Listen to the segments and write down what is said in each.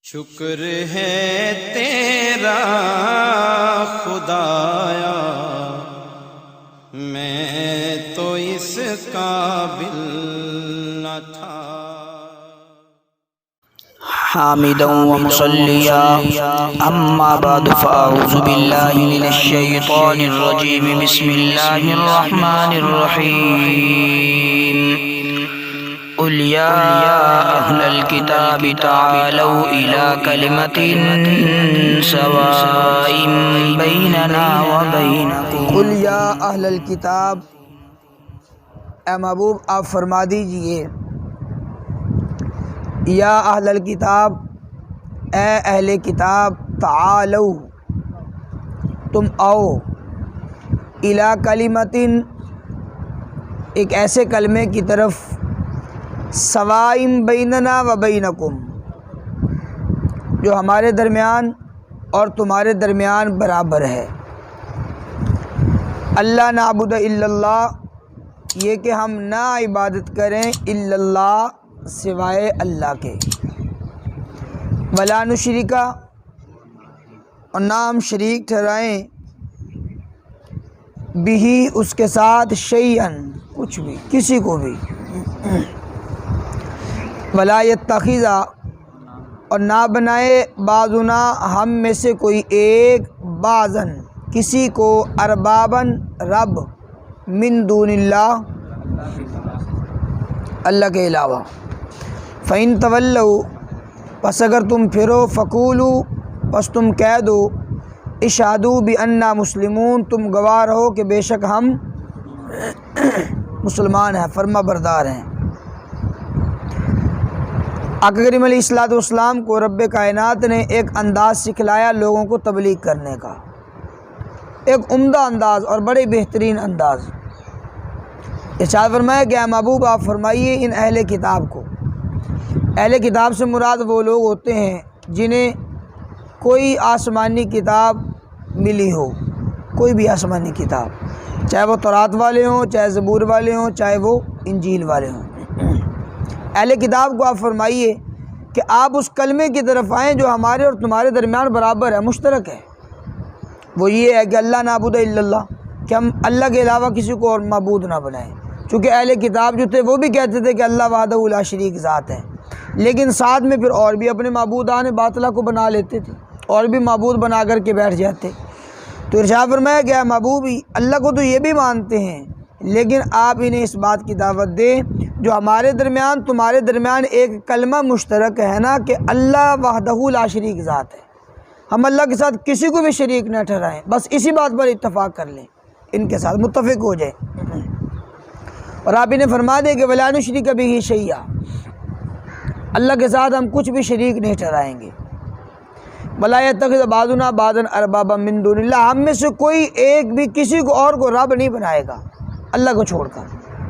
شکر ہے تیرا خدایا، میں تو اس قابل نہ تھا۔ حامدا ومصلیا اما بعد فاعوذ باللہ من الشیطان الرجیم بسم اللہ الرحمن الرحیم قل یا اہل الکتاب تعالوا الی کلمۃ سواء بیننا وبینکم۔ قل یا اہل الکتاب، اے محبوب آپ فرما دیجئے، یا اہل الکتاب، اے اہل کتاب، تعالو تم آؤ، الی کلمۃ ایک ایسے کلمے کی طرف، سوائم بیننا و بینکم جو ہمارے درمیان اور تمہارے درمیان برابر ہے۔ اللہ نعبد الا اللہ، یہ کہ ہم نہ عبادت کریں الا اللہ سوائے اللہ کے، ولا نشرکا اور نہ ہم شریک ٹھہرائیں، بھی اس کے ساتھ شیئن کچھ بھی، کسی کو بھی، ولا یتخذ اور نہ بنائے بعضنا ہم میں سے کوئی ایک، بعضن کسی کو، اربابن رب، من دون اللہ اللہ کے علاوہ۔ فَإِن تَوَلَّوْا پس اگر تم پھرو، فَقُولُوا پس تم کہہ دو، اشہدوا بِأَنَّا مسلمون تم گواہ رہو کہ بے شک ہم مسلمان ہیں، فرما بردار ہیں۔ آقا کریم علیہ السلام کو رب کائنات نے ایک انداز سکھلایا لوگوں کو تبلیغ کرنے کا، ایک عمدہ انداز اور بڑے بہترین انداز۔ ارشاد فرمایا کہ اے محبوب آپ فرمائیے ان اہل کتاب کو، اہل کتاب سے مراد وہ لوگ ہوتے ہیں جنہیں کوئی آسمانی کتاب ملی ہو، کوئی بھی آسمانی کتاب، چاہے وہ تورات والے ہوں، چاہے زبور والے ہوں، چاہے وہ انجیل والے ہوں۔ اہل کتاب کو آپ فرمائیے کہ آپ اس کلمے کی طرف آئیں جو ہمارے اور تمہارے درمیان برابر ہے، مشترک ہے۔ وہ یہ ہے کہ اللہ نعبد الا اللہ، کہ ہم اللہ کے علاوہ کسی کو اور معبود نہ بنائیں۔ چونکہ اہل کتاب جو تھے وہ بھی کہتے تھے کہ اللہ وحدہ لا شریک ذات ہے، لیکن ساتھ میں پھر اور بھی اپنے معبودان باطلہ کو بنا لیتے تھے، اور بھی معبود بنا کر کے بیٹھ جاتے۔ تو ارشاد فرمایا کہ اے محبوب اللہ کو تو یہ بھی مانتے ہیں، لیکن آپ انہیں اس بات کی دعوت دیں جو ہمارے درمیان تمہارے درمیان ایک کلمہ مشترک ہے نا، کہ اللہ وحدہ لا شریک ذات ہے، ہم اللہ کے ساتھ کسی کو بھی شریک نہ ٹھہرائیں، بس اسی بات پر اتفاق کر لیں، ان کے ساتھ متفق ہو جائیں۔ اور آپ انہیں فرما دیں کہ ولا نشرک بہ شیئا، اللہ کے ساتھ ہم کچھ بھی شریک نہیں ٹھہرائیں گے۔ ولا یتخذ بعضنا بعضا اربابا من دون اللہ، ہم میں سے کوئی ایک بھی کسی کو اور کو رب نہیں بنائے گا اللہ کو چھوڑ کر،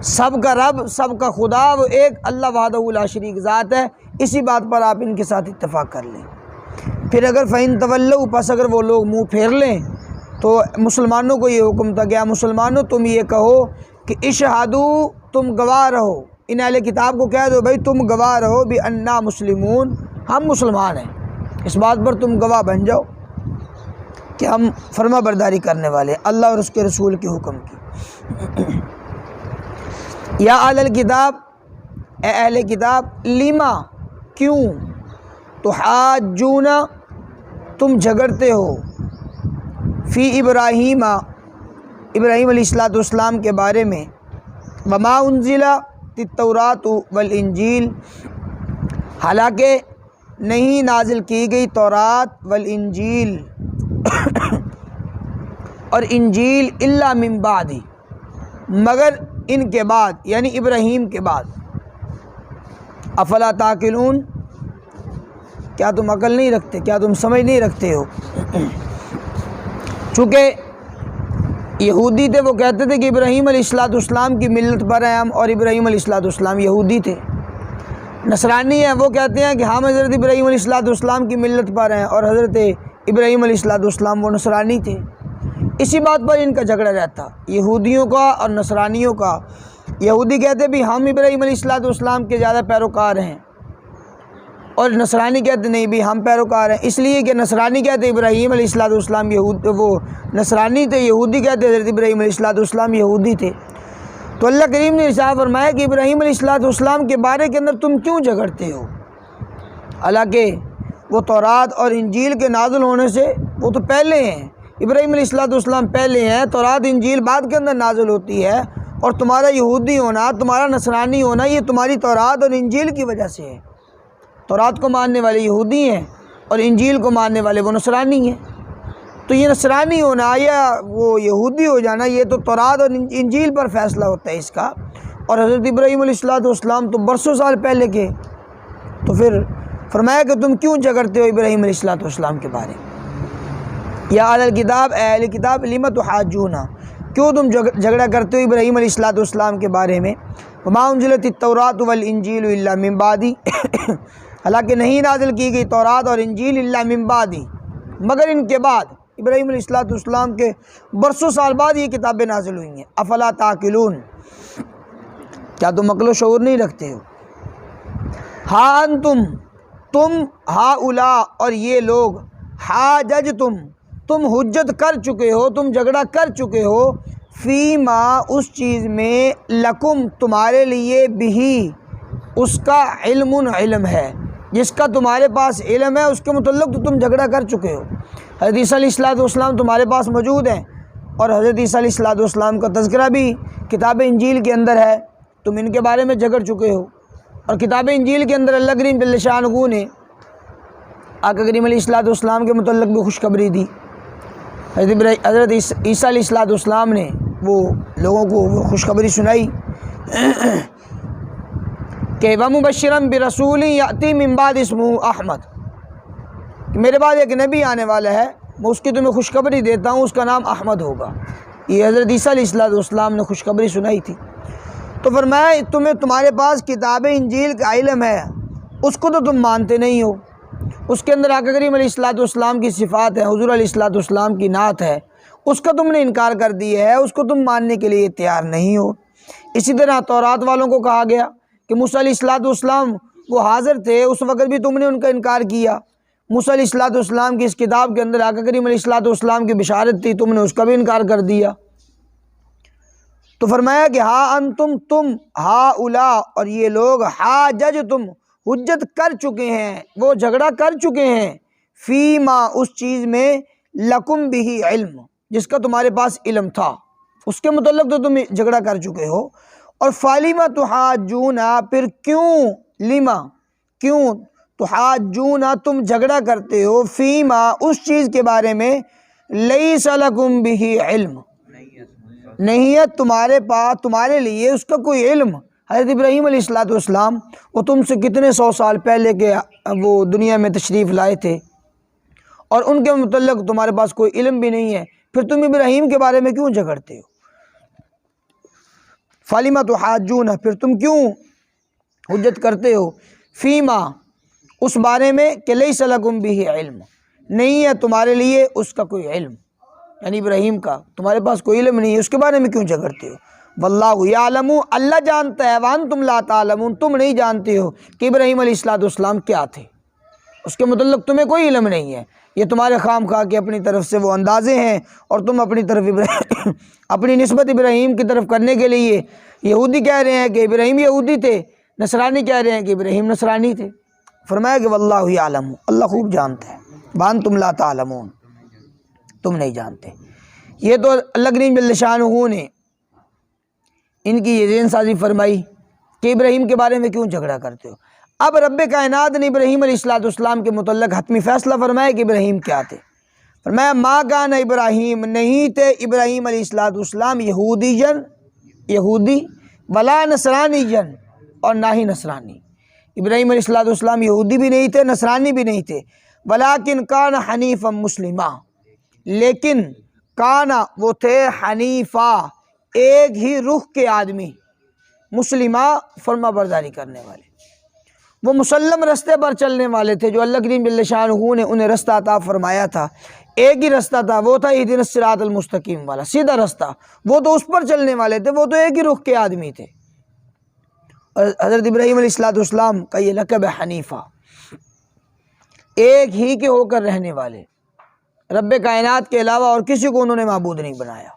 سب کا رب، سب کا خدا وہ ایک اللہ وحدہ لا شریک ذات ہے۔ اسی بات پر آپ ان کے ساتھ اتفاق کر لیں۔ پھر اگر فَإِن تَوَلَّوْا پس اگر وہ لوگ منہ پھیر لیں، تو مسلمانوں کو یہ حکم تھا کہ مسلمانوں تم یہ کہو کہ اشہدوا تم گواہ رہو، ان اہل کتاب کو کہہ دو بھائی تم گواہ رہو بِأَنَّا مسلمون ہم مسلمان ہیں، اس بات پر تم گواہ بن جاؤ کہ ہم فرما برداری کرنے والے اللہ اور اس کے رسول کے حکم کی۔ یا اہل الکتاب، اے اہل کتاب، لیما کیوں، تحاجون تم جھگڑتے ہو، فی ابراہیم ابراہیم علیہ السلام کے بارے میں، وما انزلت التوراۃ والانجیل حالانکہ نہیں نازل کی گئی تورات والانجیل اور انجیل، الا من بعد مگر ان کے بعد، یعنی ابراہیم کے بعد۔ افلا تعقلون کیا تم عقل نہیں رکھتے، کیا تم سمجھ نہیں رکھتے ہو؟ چونکہ یہودی تھے، وہ کہتے تھے کہ ابراہیم علیہ السلام کی ملت پر ہیں ہم، اور ابراہیم علیہ السلام یہودی تھے۔ نصرانی ہیں، وہ کہتے ہیں کہ ہم حضرت ابراہیم علیہ السلام کی ملت پر ہیں، اور حضرت ابراہیم علیہ السلام وہ نصرانی تھے۔ اسی بات پر ان کا جھگڑا رہتا، یہودیوں کا اور نصرانیوں کا۔ یہودی کہتے بھی ہم ابراہیم علیہ السلام کے زیادہ پیروکار ہیں، اور نصرانی کہتے نہیں بھی ہم پیروکار ہیں، اس لیے کہ نصرانی کہتے ابراہیم علیہ السلام وہ نصرانی تھے، یہودی کہتے حضرت ابراہیم علیہ السلام یہودی تھے۔ تو اللہ کریم نے ارشاد فرمایا کہ ابراہیم علیہ السلام کے بارے کے اندر تم کیوں جھگڑتے ہو، حالانکہ وہ تورات اور انجیل کے نازل ہونے سے وہ تو پہلے ہیں، ابراہیم علیہ السلام پہلے ہیں، تورات انجیل بعد کے اندر نازل ہوتی ہے، اور تمہارا یہودی ہونا، تمہارا نصرانی ہونا، یہ تمہاری تورات اور انجیل کی وجہ سے ہے۔ تورات کو ماننے والے یہودی ہیں اور انجیل کو ماننے والے وہ نصرانی ہیں، تو یہ نصرانی ہونا یا وہ یہودی ہو جانا یہ تو تورات اور انجیل پر فیصلہ ہوتا ہے اس کا، اور حضرت ابراہیم علیہ السلام تو برسوں سال پہلے کے۔ تو پھر فرمایا کہ تم کیوں جھگڑتے ہو ابراہیم علیہ السلام کے بارے میں، یا اہل الکتاب، اے اہل کتاب لم تحاجون، کیوں تم جھگڑا کرتے ہو ابراہیم علیہ السلام کے بارے میں، وما انزلت التوراۃ والانجیل الا من بعدی، حالانکہ نہیں نازل کی گئی تورات اور انجیل الا من بعدی، مگر ان کے بعد، ابراہیم علیہ السلام کے برسوں سال بعد یہ کتابیں نازل ہوئی ہیں۔ افلا تعقلون، کیا تم عقل و شعور نہیں رکھتے ہو؟ ہاں انتم، تم، ہاؤلا، اور یہ لوگ، حاججتم، تم حجت کر چکے ہو، تم جھگڑا کر چکے ہو، فیما، اس چیز میں، لکم، تمہارے لیے، بھی، اس کا، علم ہے، جس کا تمہارے پاس علم ہے اس کے متعلق تو تم جھگڑا کر چکے ہو۔ حضرت عیسیٰ علیہ السلام تمہارے پاس موجود ہیں، اور حضرت عیسیٰ علیہ السلام کا تذکرہ بھی کتاب انجیل کے اندر ہے، تم ان کے بارے میں جھگڑ چکے ہو۔ اور کتاب انجیل کے اندر اللہ کریم جل شانہ نے آقا کریم علیہ السلام کے متعلق بھی خوشخبری دی۔ حضرت عیسیٰ علیہ السلام نے وہ لوگوں کو وہ خوشخبری سنائی کہ وَمُبَشِّرًا بِرَسُولٍ يَأْتِي مِن بَعْدِ اسْمُهُ احمد، کہ میرے بعد ایک نبی آنے والا ہے، میں اس کی تمہیں خوشخبری دیتا ہوں، اس کا نام احمد ہوگا۔ یہ حضرت عیسیٰ علیہ السلام نے خوشخبری سنائی تھی۔ تو فرمایا تمہارے پاس کتاب انجیل کا علم ہے، اس کو تو تم مانتے نہیں ہو، اس کے اندر آقا کریم علیہ السلام کی صفات ہے، حضور علیہ السلام کی نعت ہے، اس کا تم نے انکار کر دیا ہے، اس کو تم ماننے کے لیے تیار نہیں ہو۔ اسی طرح تورات والوں کو کہا گیا کہ موسیٰ علیہ السلام وہ حاضر تھے، اس وقت بھی تم نے ان کا انکار کیا۔ موسیٰ علیہ السلام کی اس کتاب کے اندر آقا کریم علیہ السلام کی بشارت تھی، تم نے اس کا بھی انکار کر دیا۔ تو فرمایا کہ ہاں انتم، تم، ہاؤلا، اور یہ لوگ، حاججتم، حجت کر چکے ہیں، وہ جھگڑا کر چکے ہیں، فیما، اس چیز میں، لکم بھی علم، جس کا تمہارے پاس علم تھا، اس کے متعلق تو تم جھگڑا کر چکے ہو۔ اور فَلِمَ تُحَاجُّونَ، پھر کیوں تحاجون، تم جھگڑا کرتے ہو، فیما، اس چیز کے بارے میں، لیس لکم بھی علم، نہیں ہے تمہارے پاس، تمہارے لیے اس کا کوئی علم۔ حضرت ابراہیم علیہ السلام وہ تم سے کتنے سو سال پہلے کے وہ دنیا میں تشریف لائے تھے، اور ان کے متعلق تمہارے پاس کوئی علم بھی نہیں ہے، پھر تم ابراہیم کے بارے میں کیوں جھگڑتے ہو؟ فَلِمَ تُحَاجُّونَ، پھر تم کیوں حجت کرتے ہو، فیما، اس بارے میں کہ لیس لکم بھی علم، نہیں ہے تمہارے لیے اس کا کوئی علم، یعنی ابراہیم کا تمہارے پاس کوئی علم نہیں ہے، اس کے بارے میں کیوں جھگڑتے ہو؟ واللہ یعلم، اللہ جانتا ہے، وانتم لا تعلمون، تم نہیں جانتے ہو کہ ابراہیم علیہ السلام کیا تھے، اس کے متعلق تمہیں کوئی علم نہیں ہے، یہ تمہارے خام خواہ کے اپنی طرف سے وہ اندازے ہیں، اور تم اپنی طرف اپنی نسبت ابراہیم کی طرف کرنے کے لیے یہودی کہہ رہے ہیں کہ ابراہیم یہودی تھے، نصرانی کہہ رہے ہیں کہ ابراہیم نصرانی تھے۔ فرمایا کہ واللہ یعلم، اللہ خوب جانتا ہے، وانتم لا تعلمون، تم نہیں جانتے۔ یہ تو اللہ کریم جل شانہ نے ان کی یہ ذہن سازی فرمائی کہ ابراہیم کے بارے میں کیوں جھگڑا کرتے ہو۔ اب رب کائنات نے ابراہیم علیہ السلام کے متعلق حتمی فیصلہ فرمایا کہ ابراہیم کیا تھے۔ فرمایا ما کان ابراہیم، نہیں تھے ابراہیم علیہ السلام یہودی ولا نصرانی، اور نہ ہی نصرانی۔ ابراہیم علیہ السلام یہودی بھی نہیں تھے، نصرانی بھی نہیں تھے، ولیکن کان حنیفا مسلمہ، لیکن کانا، وہ تھے، حنیفہ، ایک ہی رخ کے آدمی، مسلمہ، فرما برداری کرنے والے، وہ مسلم رستے پر چلنے والے تھے، جو اللہ کریم جل شانہ نے انہیں رستہ عطا فرمایا تھا، ایک ہی رستہ تھا، وہ تھا اہدنا الصراط المستقیم والا، سیدھا رستہ، وہ تو اس پر چلنے والے تھے، وہ تو ایک ہی رخ کے آدمی تھے۔ اور حضرت ابراہیم علیہ السلام کا یہ لقب ہے حنیفہ۔ ایک ہی کے ہو کر رہنے والے، رب کائنات کے علاوہ اور کسی کو انہوں نے معبود نہیں بنایا،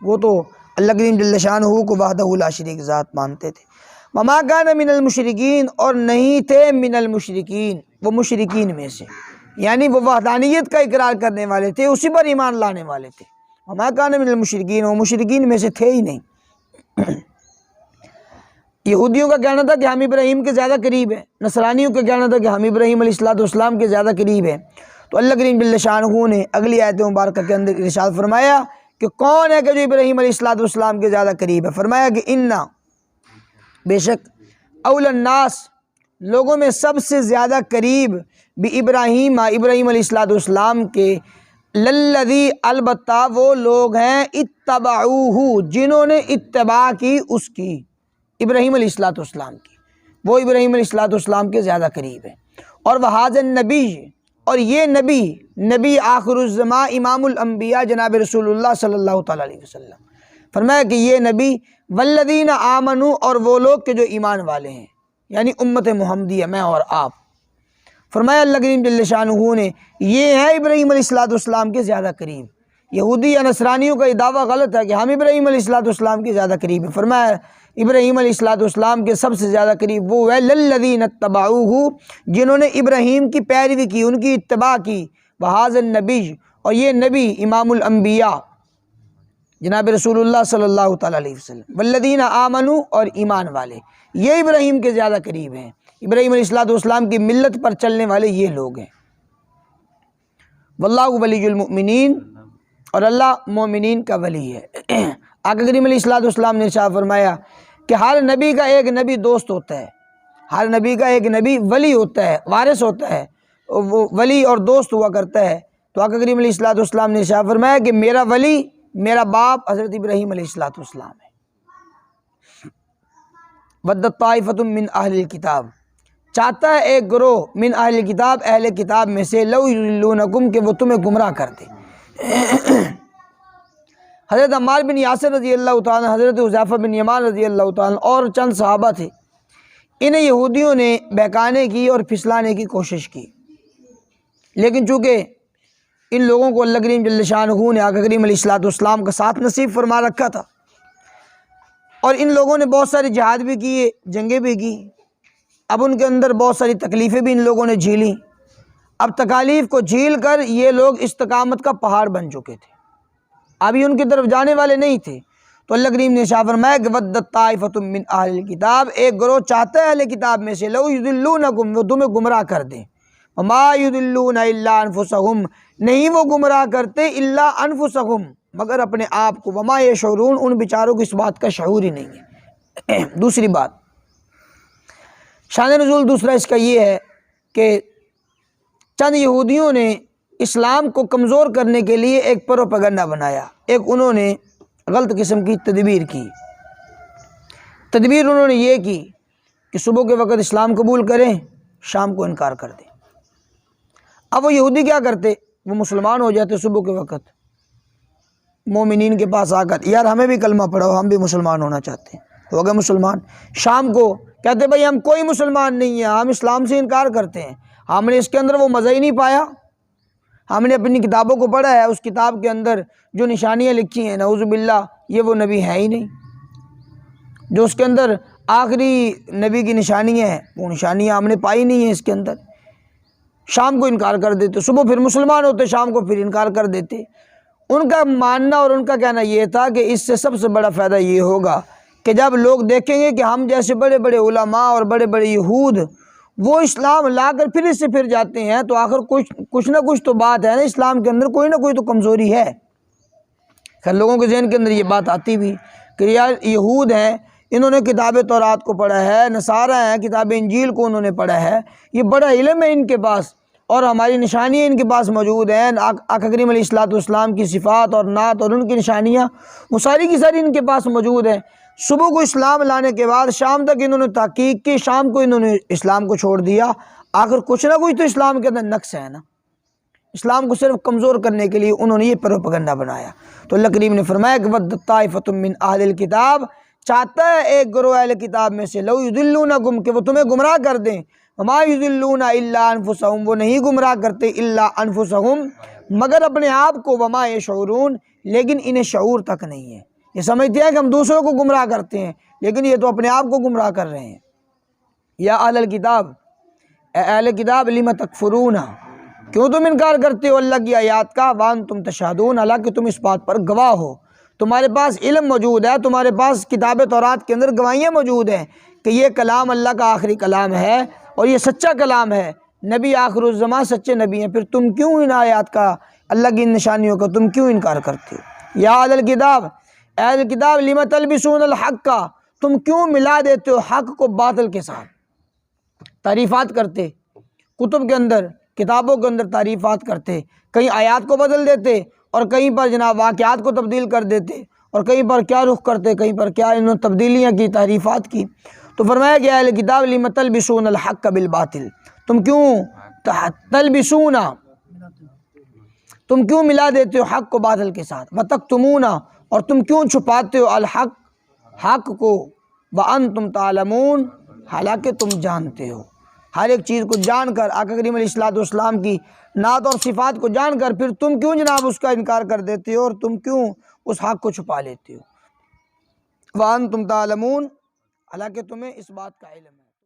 وہ تو اللہ کریم جل شانہ کو وحدہ لا شریک ذات مانتے تھے۔ وما کان من المشرکین، اور نہیں تھے من المشرکین، وہ مشرکین میں سے، یعنی وہ وحدانیت کا اقرار کرنے والے تھے، اسی پر ایمان لانے والے تھے۔ وما کان من المشرکین، وہ مشرکین میں سے تھے ہی نہیں۔ یہودیوں کا کہنا تھا کہ ہم ابراہیم کے زیادہ قریب ہیں، نصرانیوں کا کہنا تھا کہ ہم ابراہیم علیہ السلام کے زیادہ قریب ہیں۔ تو اللہ کریم جل شانہ نے اگلی آیت مبارکہ کے اندر ارشاد فرمایا کہ کون ہے کہ جو ابراہیم علیہ السلام کے زیادہ قریب ہے؟ فرمایا کہ انا، بے شک، اول الناس، لوگوں میں سب سے زیادہ قریب بھی ابراہیم علیہ السلام کے، للذی، البتہ وہ لوگ ہیں، اتبعوہ، جنہوں نے اتباع کی اس کی، ابراہیم علیہ السلام کی، وہ ابراہیم علیہ السلام کے زیادہ قریب ہیں۔ اور وہذا النبی، اور یہ نبی آخر الزماں، امام الانبیاء، جناب رسول اللہ صلی اللہ تعالیٰ علیہ وسلم، فرمایا کہ یہ نبی، والذین آمنوا، اور وہ لوگ کہ جو ایمان والے ہیں، یعنی امت محمدیہ، میں اور آپ۔ فرمایا اللہ کریم جل شانہ نے یہ ہے ابراہیم علیہ السلام کے زیادہ قریب۔ یہودی یا نصرانیوں کا یہ دعویٰ غلط ہے کہ ہم ابراہیم علیہ السلام کے زیادہ قریب ہیں۔ فرمایا ابراہیم علیہ السلام کے سب سے زیادہ قریب وہ ہے للذین اتبعوہ، جنہوں نے ابراہیم کی پیروی کی، ان کی اتباع کی، وہذا النبی، اور یہ نبی امام الانبیاء جناب رسول اللہ صلی اللہ تعالیٰ علیہ وسلم، والذین آمنوا، اور ایمان والے، یہ ابراہیم کے زیادہ قریب ہیں۔ ابراہیم علیہ السلام کی ملت پر چلنے والے یہ لوگ ہیں۔ واللہ ولی المؤمنین، اور اللہ مومنین کا ولی ہے۔ آقا کریم علیہ السلام نے ارشاد فرمایا کہ ہر نبی کا ایک نبی دوست ہوتا ہے، ہر نبی کا ایک نبی ولی ہوتا ہے، وارث ہوتا ہے، وہ ولی اور دوست ہوا کرتا ہے۔ تو آقا کریم علیہ السلام نے ارشاد فرمایا کہ میرا ولی، میرا باپ حضرت ابراہیم علیہ السلام ہے۔ ودت طائفۃ من اہل الکتاب، چاہتا ہے ایک گروہ من اہل الکتاب، اہل کتاب میں سے، لو یضلونکم، کہ وہ تمہیں گمراہ کر دیں۔ حضرت عمار بن یاسر رضی اللہ تعالیٰ، حضرت حذیفہ بن یمان رضی اللہ تعالیٰ اور چند صحابہ تھے، انہیں یہودیوں نے بہکانے کی اور پھسلانے کی کوشش کی، لیکن چونکہ ان لوگوں کو اللہ کریم جل شانہ نے آقا کریم علیہ السلام کا ساتھ نصیب فرما رکھا تھا، اور ان لوگوں نے بہت ساری جہاد بھی کیے، جنگیں بھی کی، اب ان کے اندر بہت ساری تکلیفیں بھی ان لوگوں نے جھیلیں۔ اب تکالیف کو جھیل کر یہ لوگ استقامت کا پہاڑ بن چکے تھے، ابھی ان کی طرف جانے والے نہیں تھے۔ تو اللہ کریم نے ارشاد فرمایا کہ ودت طائفۃ من اہل الکتاب، ایک گروہ چاہتا ہے اہل کتاب میں سے، لو یضلونکم، وہ تمہیں گمراہ کر دیں، وما یضلون الا انفسہم، نہیں وہ گمراہ کرتے الا انفسہم، مگر اپنے آپ کو، وما یشعرون، ان بیچاروں کو اس بات کا شعور ہی نہیں ہے۔ دوسری بات، شان نزول دوسرا اس کا یہ ہے کہ چند یہودیوں نے اسلام کو کمزور کرنے کے لیے ایک پروپیگنڈا بنایا، ایک انہوں نے غلط قسم کی تدبیر کی۔ تدبیر انہوں نے یہ کی کہ صبح کے وقت اسلام قبول کریں، شام کو انکار کر دیں۔ اب وہ یہودی کیا کرتے، وہ مسلمان ہو جاتے صبح کے وقت، مومنین کے پاس آ کر، یار ہمیں بھی کلمہ پڑھاؤ، ہم بھی مسلمان ہونا چاہتے ہیں، ہو گئے مسلمان۔ شام کو کہتے بھائی ہم کوئی مسلمان نہیں ہیں، ہم اسلام سے انکار کرتے ہیں، ہم نے اس کے اندر وہ مزہ ہی نہیں پایا، ہم نے اپنی کتابوں کو پڑھا ہے، اس کتاب کے اندر جو نشانیاں لکھی ہیں، نعوذ باللہ یہ وہ نبی ہے ہی نہیں، جو اس کے اندر آخری نبی کی نشانیاں ہیں وہ نشانیاں ہم نے پائی نہیں ہیں اس کے اندر۔ شام کو انکار کر دیتے، صبح پھر مسلمان ہوتے، شام کو پھر انکار کر دیتے۔ ان کا ماننا اور ان کا کہنا یہ تھا کہ اس سے سب سے بڑا فائدہ یہ ہوگا کہ جب لوگ دیکھیں گے کہ ہم جیسے بڑے بڑے علماء اور بڑے بڑے یہود وہ اسلام لا کر پھر اس سے پھر جاتے ہیں، تو آخر کچھ نہ کچھ تو بات ہے نا، اسلام کے اندر کوئی نہ کوئی تو کمزوری ہے۔ خیر لوگوں کے ذہن کے اندر یہ بات آتی بھی کہ یار یہود ہیں، انہوں نے کتاب تورات کو پڑھا ہے، نصارہ ہیں کتاب انجیل کو انہوں نے پڑھا ہے، یہ بڑا علم ہے ان کے پاس، اور ہماری نشانیاں ان کے پاس موجود ہیں، آقا کریم علیہ السلام کی صفات اور نعت اور ان کی نشانیاں وہ ساری کی ساری ان کے پاس موجود ہیں۔ صبح کو اسلام لانے کے بعد شام تک انہوں نے تحقیق کی، شام کو انہوں نے اسلام کو چھوڑ دیا، آخر کچھ نہ کچھ تو اسلام کے اندر نقص ہے نا، اسلام کو صرف کمزور کرنے کے لیے انہوں نے یہ پروپیگنڈا بنایا۔ تو اللہ کریم نے فرمایا کہ ودت طائفۃ من اہل الکتاب، چاہتا ہے ایک گروہ اہل کتاب میں سے، لو یضلونکم، کہ وہ تمہیں گمراہ کر دیں، وما یضلون الا انفسهم، وہ نہیں گمراہ کرتے الا انفسهم مگر اپنے آپ کو، وما یشعرون لیکن انہیں شعور تک نہیں ہے، یہ سمجھتے ہیں کہ ہم دوسروں کو گمراہ کرتے ہیں لیکن یہ تو اپنے آپ کو گمراہ کر رہے ہیں۔ یا اہل الکتاب، اے اہل کتاب، لم تکفرون، کیوں تم انکار کرتے ہو اللہ کی آیات کا، وانتم تشہدون، حالانکہ تم اس بات پر گواہ ہو، تمہارے پاس علم موجود ہے، تمہارے پاس کتاب تورات کے اندر گواہیاں موجود ہیں کہ یہ کلام اللہ کا آخری کلام ہے اور یہ سچا کلام ہے، نبی آخر الزمان سچے نبی ہیں، پھر تم کیوں ان آیات کا، اللہ کی نشانیوں کا تم کیوں انکار کرتے ہو؟ یا اہل الکتاب، اے اہل کتاب، لم تلبسون الحق کا، تم کیوں ملا دیتے ہو حق کو باطل کے ساتھ؟ تعریفات کرتے، کتب کے اندر، کتابوں کے اندر تعریفات کرتے، کہیں آیات کو بدل دیتے اور کہیں پر جناب واقعات کو تبدیل کر دیتے اور کہیں پر کیا رخ کرتے، کہیں پر کیا انہوں نے تبدیلیاں کی، تعریفات کی۔ تو فرمایا کہ اہل کتاب لم تلبسون الحق بالباطل، تم کیوں تلبسون، تم کیوں ملا دیتے ہو حق کو باطل کے ساتھ، وتکتمون، اور تم کیوں چھپاتے ہو الحق، حق کو، وانتم تعلمون، حالانکہ تم جانتے ہو۔ ہر ایک چیز کو جان کر، آقا کریم علیہ الصلوۃ والسلام کی نعت اور صفات کو جان کر، پھر تم کیوں جناب اس کا انکار کر دیتے ہو اور تم کیوں اس حق کو چھپا لیتے ہو؟ وانتم تعلمون، حالانکہ تمہیں اس بات کا علم ہے۔